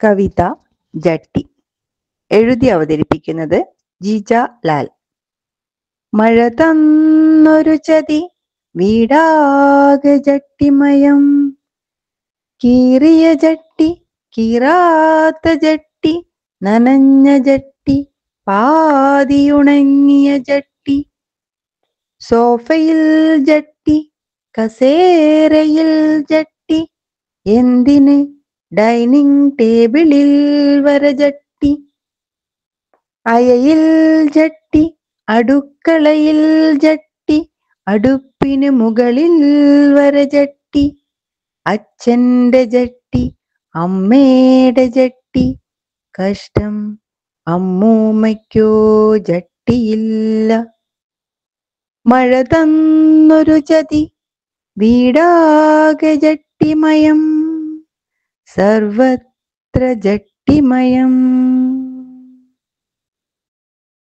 കവിത ജട്ടി. എഴുതി അവതരിപ്പിക്കുന്നത് ജിജ ലാൽ. മഴ തന്നൊരു ചതി, വീടാകെ ജട്ടിമയം. കീറിയ ജട്ടി, കീറാത്ത ജട്ടി, നനഞ്ഞ ജട്ടി, പാതിയുണങ്ങിയ ജട്ടി. സോഫയിൽ ജട്ടി, കസേരയിൽ ജട്ടി, എന്തിന് ഡൈനിങ് ടേബിളിൽ വരെ ജട്ടി. അയയിൽ ജട്ടി, അടുക്കളയിൽ ജട്ടി, അടുപ്പിന് മുകളിൽ വരെ ജട്ടി. അച്ഛൻ്റെ ജട്ടി, അമ്മയുടെ ജട്ടി, കഷ്ടം അമ്മൂമ്മയ്ക്കോ ജട്ടിയില്ല. മഴ തന്നൊരു ചതി, വീടാകെ ജട്ടിമയം, സർവത്ര ജട്ടിമയം.